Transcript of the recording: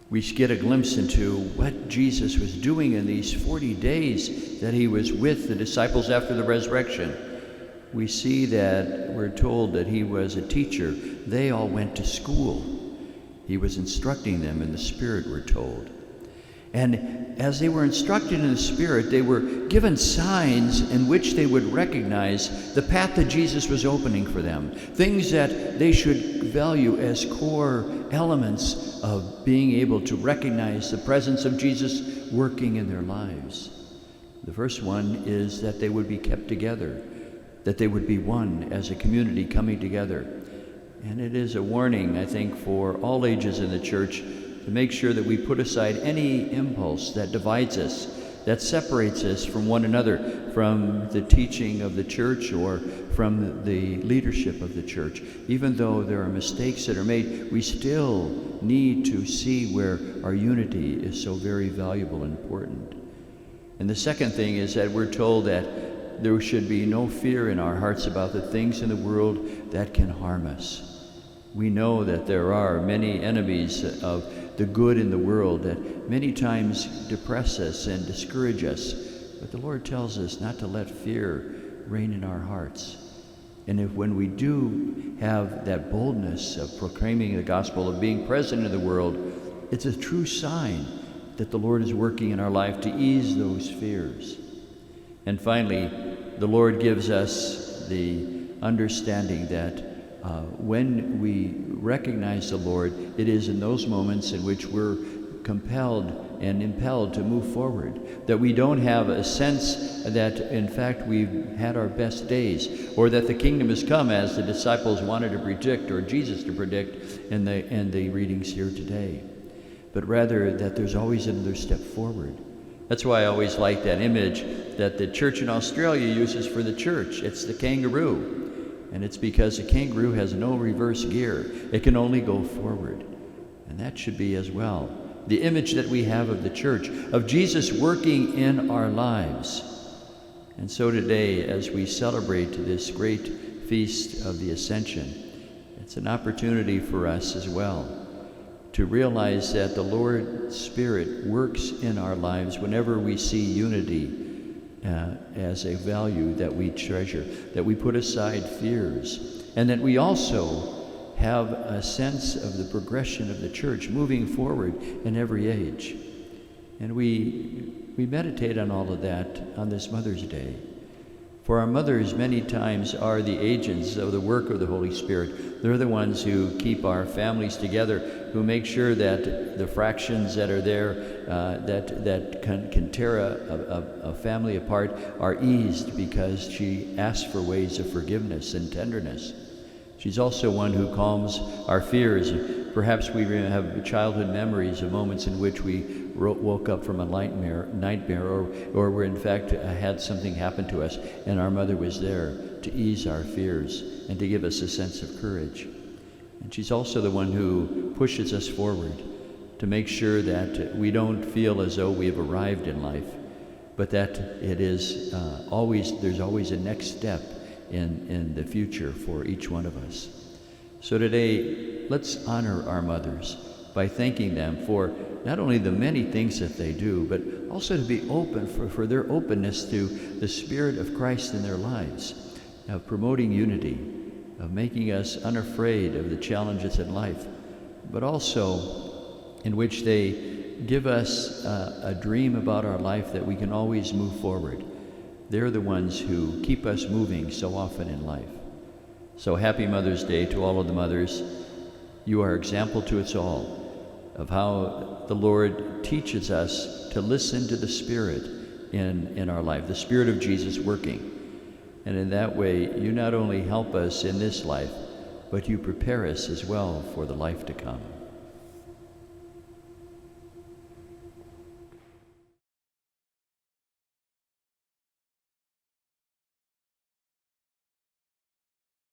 We get a glimpse into what Jesus was doing in these 40 days that he was with the disciples after the resurrection. We see that we're told that he was a teacher. They all went to school. He was instructing them in the Spirit, we're told. And as they were instructed in the Spirit, they were given signs in which they would recognize the path that Jesus was opening for them, things that they should value as core elements of being able to recognize the presence of Jesus working in their lives. The first one is that they would be kept together, that they would be one as a community coming together. And it is a warning, I think, for all ages in the church to make sure that we put aside any impulse that divides us, that separates us from one another, from the teaching of the church or from the leadership of the church. Even though there are mistakes that are made, we still need to see where our unity is so very valuable and important. And the second thing is that we're told that there should be no fear in our hearts about the things in the world that can harm us. We know that there are many enemies of the good in the world that many times depress us and discourage us. But the Lord tells us not to let fear reign in our hearts. And if when we do have that boldness of proclaiming the gospel, of being present in the world, it's a true sign that the Lord is working in our life to ease those fears. And finally, the Lord gives us the understanding that when we recognize the Lord, it is in those moments in which we're compelled and impelled to move forward, that we don't have a sense that in fact we've had our best days, or that the kingdom has come as the disciples wanted to predict, or Jesus to predict in the readings here today, but rather that there's always another step forward. That's why I always like that image that the church in Australia uses for the church. It's the kangaroo. And it's because a kangaroo has no reverse gear. It can only go forward. And that should be as well the image that we have of the church, of Jesus working in our lives. And so today, as we celebrate this great feast of the Ascension, it's an opportunity for us as well to realize that the Lord's Spirit works in our lives whenever we see unity as a value that we treasure, that we put aside fears, and that we also have a sense of the progression of the church moving forward in every age. And we meditate on all of that on this Mother's Day. For our mothers many times are the agents of the work of the Holy Spirit. They're the ones who keep our families together, who make sure that the fractions that are there that can tear a family apart are eased, because she asks for ways of forgiveness and tenderness. She's also one who calms our fears. Perhaps we have childhood memories of moments in which we woke up from a nightmare, or were in fact had something happen to us, and our mother was there to ease our fears and to give us a sense of courage. And she's also the one who pushes us forward to make sure that we don't feel as though we have arrived in life, but that it is there's always a next step in the future for each one of us. So today, let's honor our mothers by thanking them for not only the many things that they do, but also to be open for their openness to the Spirit of Christ in their lives, of promoting unity, of making us unafraid of the challenges in life, but also in which they give us a dream about our life that we can always move forward. They're the ones who keep us moving so often in life. So happy Mother's Day to all of the mothers. You are example to us all of how the Lord teaches us to listen to the Spirit in our life, the Spirit of Jesus working. And in that way, you not only help us in this life, but you prepare us as well for the life to come.